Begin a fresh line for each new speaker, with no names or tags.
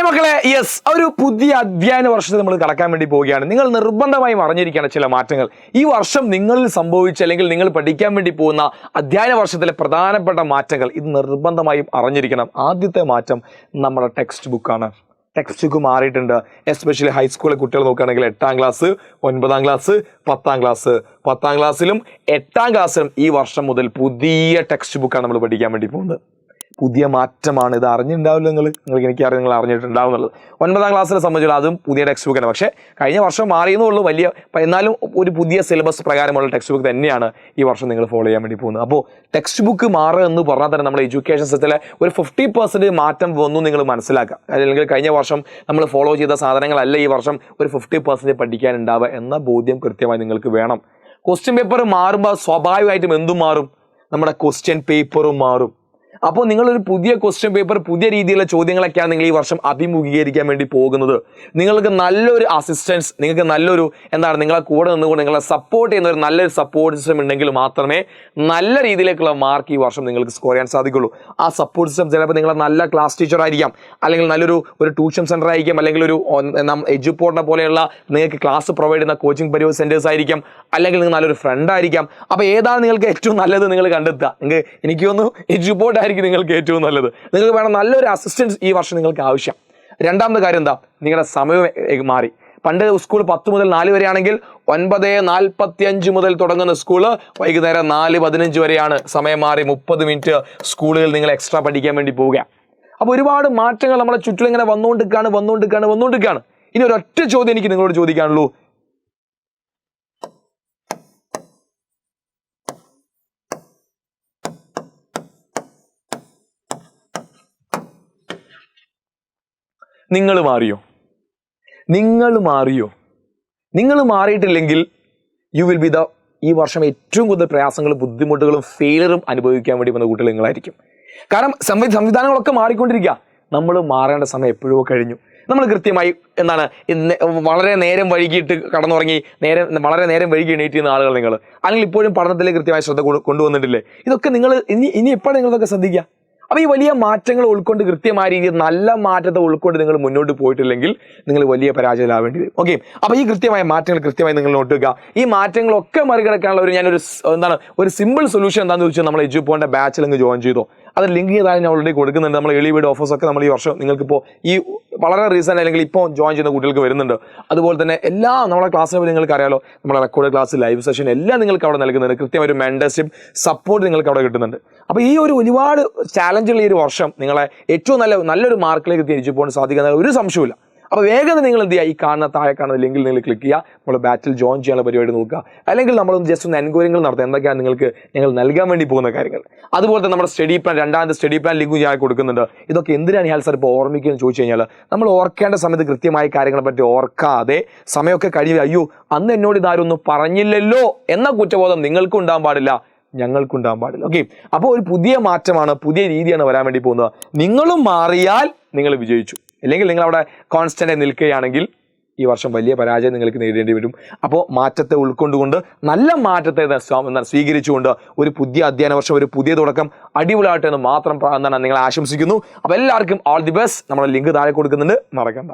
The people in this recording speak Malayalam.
ഹായ് മക്കളെ, യെസ്, ഒരു പുതിയ അധ്യയന വർഷത്തിൽ നമ്മൾ കടക്കാൻ വേണ്ടി പോവുകയാണ്. നിങ്ങൾ നിർബന്ധമായും അറിഞ്ഞിരിക്കുകയാണ് ചില മാറ്റങ്ങൾ. ഈ വർഷം നിങ്ങളിൽ സംഭവിച്ച അല്ലെങ്കിൽ നിങ്ങൾ പഠിക്കാൻ വേണ്ടി പോകുന്ന അധ്യയന വർഷത്തിലെ പ്രധാനപ്പെട്ട മാറ്റങ്ങൾ ഇത് നിർബന്ധമായും അറിഞ്ഞിരിക്കണം. ആദ്യത്തെ മാറ്റം നമ്മുടെ ടെക്സ്റ്റ് ബുക്കാണ്. ടെക്സ്റ്റ് ബുക്ക് മാറിയിട്ടുണ്ട്. എസ്പെഷ്യലി ഹൈസ്കൂളിലെ കുട്ടികൾ നോക്കുകയാണെങ്കിൽ 8ാം ക്ലാസ്, 9ാം ക്ലാസ്, 10ാം ക്ലാസ്. 10ാം ക്ലാസ്സിലും 8ാം ക്ലാസ്സിലും ഈ വർഷം മുതൽ പുതിയ ടെക്സ്റ്റ് ബുക്കാണ് നമ്മൾ പഠിക്കാൻ വേണ്ടി പോകുന്നത്. പുതിയ മാറ്റമാണ്. ഇത് അറിഞ്ഞിട്ടുണ്ടാവില്ല നിങ്ങൾക്ക് എനിക്കറിയാം, നിങ്ങൾ അറിഞ്ഞിട്ടുണ്ടാവുന്നുള്ളത്. 9ാം ക്ലാസ്സിനെ സംബന്ധിച്ചുള്ള അതും പുതിയ ടെക്സ്റ്റ് ബുക്കാണ്. പക്ഷേ കഴിഞ്ഞ വർഷം മാറിയെന്നുള്ളൂ വലിയ, എന്നാലും ഒരു പുതിയ സിലബസ് പ്രകാരമുള്ള ടെക്സ്റ്റ് ബുക്ക് തന്നെയാണ് ഈ വർഷം നിങ്ങൾ ഫോളോ ചെയ്യാൻ വേണ്ടി പോകുന്നത്. അപ്പോൾ ടെക്സ്റ്റ് ബുക്ക് മാറുക എന്ന് പറഞ്ഞാൽ തന്നെ നമ്മുടെ എഡ്യൂക്കേഷൻ സിസ്റ്റത്തിലെ ഒരു 50% മാറ്റം വന്നു നിങ്ങൾ മനസ്സിലാക്കുക. അല്ലെങ്കിൽ കഴിഞ്ഞ വർഷം നമ്മൾ ഫോളോ ചെയ്ത സാധനങ്ങളല്ല ഈ വർഷം ഒരു 50% പഠിക്കാനുണ്ടാവുക എന്ന ബോധ്യം കൃത്യമായി നിങ്ങൾക്ക് വേണം. ക്വസ്റ്റ്യൻ പേപ്പർ മാറുമ്പോൾ സ്വാഭാവികമായിട്ടും എന്തും മാറും, നമ്മുടെ ക്വസ്റ്റ്യൻ പേപ്പറും മാറും. അപ്പോൾ നിങ്ങളൊരു പുതിയ ക്വസ്റ്റ്യൻ പേപ്പർ, പുതിയ രീതിയിലുള്ള ചോദ്യങ്ങളൊക്കെയാണ് നിങ്ങൾ ഈ വർഷം അഭിമുഖീകരിക്കാൻ വേണ്ടി പോകുന്നത്. നിങ്ങൾക്ക് നല്ലൊരു അസിസ്റ്റൻസ്, നിങ്ങൾക്ക് നല്ലൊരു നിങ്ങളെ കൂടെ നിന്നുകൊണ്ട് നിങ്ങളെ സപ്പോർട്ട് ചെയ്യുന്ന ഒരു നല്ലൊരു സപ്പോർട്ട് സിസ്റ്റം ഉണ്ടെങ്കിൽ മാത്രമേ നല്ല രീതിയിലേക്കുള്ള മാർക്ക് ഈ വർഷം നിങ്ങൾക്ക് സ്കോർ ചെയ്യാൻ സാധിക്കുള്ളൂ. ആ സപ്പോർട്ട് സിസ്റ്റം ചിലപ്പോൾ നിങ്ങളെ നല്ല ക്ലാസ് ടീച്ചർ ആയിരിക്കാം, അല്ലെങ്കിൽ നല്ലൊരു ട്യൂഷൻ സെൻറ്റർ ആയിരിക്കാം, അല്ലെങ്കിൽ ഒരു എഡ്യൂപോർട്ടിനെ പോലെയുള്ള നിങ്ങൾക്ക് ക്ലാസ് പ്രൊവൈഡ് ചെയ്യുന്ന കോച്ചിങ് സെൻറ്റേഴ്സ് ആയിരിക്കാം, അല്ലെങ്കിൽ നിങ്ങൾ നല്ലൊരു ഫ്രണ്ട് ആയിരിക്കാം. അപ്പോൾ ഏതാണ് നിങ്ങൾക്ക് ഏറ്റവും നല്ലത് നിങ്ങൾ കണ്ടെത്തുക. എനിക്ക് തോന്നുന്നു എഡ്യൂപോർട്ട് ആയിരിക്കും നിങ്ങൾക്ക് ഏറ്റവും നല്ലത്. നിങ്ങൾക്ക് വേണം നല്ലൊരു അസിസ്റ്റൻസ് ഈ വർഷം നിങ്ങൾക്ക് ആവശ്യം. രണ്ടാമത്തെ കാര്യം എന്താ, നിങ്ങളുടെ സമയം മാറി. പണ്ട് സ്കൂൾ 10 മുതൽ 4 വരെയാണെങ്കിൽ 9:45 മുതൽ തുടങ്ങുന്ന സ്കൂള് വൈകുന്നേരം 4:15 വരെയാണ്. സമയം മാറി. 30 മിനിറ്റ് സ്കൂളുകൾ നിങ്ങൾ എക്സ്ട്രാ പഠിക്കാൻ വേണ്ടി പോവുക. അപ്പോൾ ഒരുപാട് മാറ്റങ്ങൾ നമ്മുടെ ചുറ്റിലും ഇങ്ങനെ വന്നുകൊണ്ടിരിക്കുകയാണ്. ഇനി ഒരൊറ്റ ചോദ്യം എനിക്ക് നിങ്ങളോട് ചോദിക്കാനുള്ളൂ. നിങ്ങൾ മാറിയിട്ടില്ലെങ്കിൽ യു വിൽ ബി ഈ വർഷം ഏറ്റവും കൂടുതൽ പ്രയാസങ്ങളും ബുദ്ധിമുട്ടുകളും ഫെയിലറും അനുഭവിക്കാൻ വേണ്ടി വന്ന കുട്ടികൾ നിങ്ങളായിരിക്കും. കാരണം സംവിധാനങ്ങളൊക്കെ മാറിക്കൊണ്ടിരിക്കുക. നമ്മൾ മാറേണ്ട സമയം എപ്പോഴോ കഴിഞ്ഞു. നമ്മൾ കൃത്യമായി വളരെ നേരം വൈകിട്ട് കടന്നുറങ്ങി, വളരെ നേരം വൈകി എണീറ്റ് ചെയ്യുന്ന ആളുകൾ നിങ്ങൾ, അല്ലെങ്കിൽ ഇപ്പോഴും പഠനത്തിലേക്ക് കൃത്യമായി ശ്രദ്ധ കൊണ്ടുവന്നിട്ടില്ലേ? ഇതൊക്കെ നിങ്ങൾ ഇനി എപ്പോഴാണ് നിങ്ങളിതൊക്കെ ശ്രദ്ധിക്കുക? അപ്പോൾ ഈ വലിയ മാറ്റങ്ങൾ ഉൾക്കൊണ്ട് കൃത്യമായ രീതിയിൽ നല്ല മാറ്റത്തെ ഉൾക്കൊണ്ട് നിങ്ങൾ മുന്നോട്ട് പോയിട്ടില്ലെങ്കിൽ നിങ്ങൾ വലിയ പരാജയമാവേണ്ടി വരും. ഓക്കെ, അപ്പോൾ ഈ കൃത്യമായ മാറ്റങ്ങൾ കൃത്യമായി നിങ്ങൾ നോട്ട് വെക്കുക. ഈ മാറ്റങ്ങളൊക്കെ മറികടക്കാനുള്ള ഒരു സിമ്പിൾ സൊല്യൂഷൻ എന്താണെന്ന് ചോദിച്ചാൽ നമ്മൾ എഡ്യൂപോണിന്റെ ബാച്ചിൽ അങ്ങ് ജോയിൻ ചെയ്തോ. അത് ലിങ്ക് ചെയ്താൽ ഞാൻ ഓൾറെഡി കൊടുക്കുന്നുണ്ട്. നമ്മൾ ഏർലി ബേർഡ് ഓഫേഴ്സൊക്കെ നമ്മൾ ഈ വർഷം നിങ്ങൾക്കിപ്പോൾ ഈ വളരെ റീസെൻ്റ് അല്ലെങ്കിൽ ഇപ്പോൾ ജോയിൻ ചെയ്യുന്ന കുട്ടികൾക്ക് വരുന്നുണ്ട്. അതുപോലെ തന്നെ നമ്മുടെ ക്ലാസ്സിൽ നിങ്ങൾക്ക് അറിയാലോ, നമ്മുടെ റെക്കോർഡ് ക്ലാസ്, ലൈവ് സെഷൻ എല്ലാം നിങ്ങൾക്ക് അവിടെ നൽകുന്നുണ്ട്. കൃത്യമായ ഒരു മെന്റർഷിപ്പ് സപ്പോർട്ട് നിങ്ങൾക്ക് അവിടെ കിട്ടുന്നുണ്ട്. അപ്പോൾ ഈ ഒരുപാട് ചാലഞ്ചുകൾ ഈ ഒരു വർഷം നിങ്ങളെ ഏറ്റവും നല്ലൊരു മാർക്കിലേക്ക് എത്തിച്ചു പോകാൻ സാധിക്കുന്ന ഒരു സംശയമില്ല. അപ്പോൾ വേഗം നിങ്ങൾ എന്ത് ചെയ്യുക, ഈ താഴെ കാണുന്ന ലിങ്കിൽ നിങ്ങൾ ക്ലിക്ക് ചെയ്യുക, നമ്മൾ ബാച്ചിൽ ജോയിൻ ചെയ്യാനുള്ള പരിപാടി നോക്കുക. അല്ലെങ്കിൽ നമ്മളൊന്ന് ജസ്റ്റ് ഒന്ന് എൻക്വയറികൾ നടത്തുക, എന്തൊക്കെയാണ് ഞങ്ങൾ നൽകാൻ വേണ്ടി പോകുന്ന കാര്യങ്ങൾ. അതുപോലെ തന്നെ നമ്മുടെ സ്റ്റഡി പ്ലാൻ, രണ്ടാമത്തെ സ്റ്റഡി പ്ലാൻ ലിങ്കും ഞാൻ കൊടുക്കുന്നുണ്ട്. ഇതൊക്കെ എന്തിനാണ് ഇയാൾ സാർ ഇപ്പോൾ ഓർമ്മിക്കുകയെന്ന് ചോദിച്ചു കഴിഞ്ഞാൽ, നമ്മൾ ഓർക്കേണ്ട സമയത്ത് കൃത്യമായ കാര്യങ്ങളെ പറ്റി ഓർക്കാതെ സമയമൊക്കെ കഴിയുക, അയ്യോ അന്ന് എന്നോട് ഇതാരൊന്നും പറഞ്ഞില്ലല്ലോ എന്ന കുറ്റബോധം നിങ്ങൾക്കും ഉണ്ടാകാൻ പാടില്ല, ഞങ്ങൾക്കുണ്ടാകാൻ പാടില്ല. ഓക്കെ, അപ്പോൾ ഒരു പുതിയ മാറ്റമാണ്, പുതിയ രീതിയാണ് വരാൻ വേണ്ടി പോകുന്നത്. നിങ്ങളും മാറിയാൽ നിങ്ങൾ വിജയിച്ചു. അല്ലെങ്കിൽ നിങ്ങൾ അവിടെ കോൺസ്റ്റൻ്റായി നിൽക്കുകയാണെങ്കിൽ ഈ വർഷം വലിയ പരാജയം നിങ്ങൾക്ക് നേരിടേണ്ടി വരും. അപ്പോൾ മാറ്റത്തെ ഉൾക്കൊണ്ടുകൊണ്ട്, നല്ല മാറ്റത്തെ സ്വീകരിച്ചുകൊണ്ട് ഒരു പുതിയ അധ്യയന വർഷം, ഒരു പുതിയ തുടക്കം അടിപൊളിയായിട്ട് എന്ന് മാത്രം നിങ്ങൾ ആശംസിക്കുന്നു. അപ്പോൾ എല്ലാവർക്കും ഓൾ ദി ബെസ്റ്റ്. നമ്മുടെ ലിങ്ക് താഴെ കൊടുക്കുന്നുണ്ട്, മറക്കണ്ട.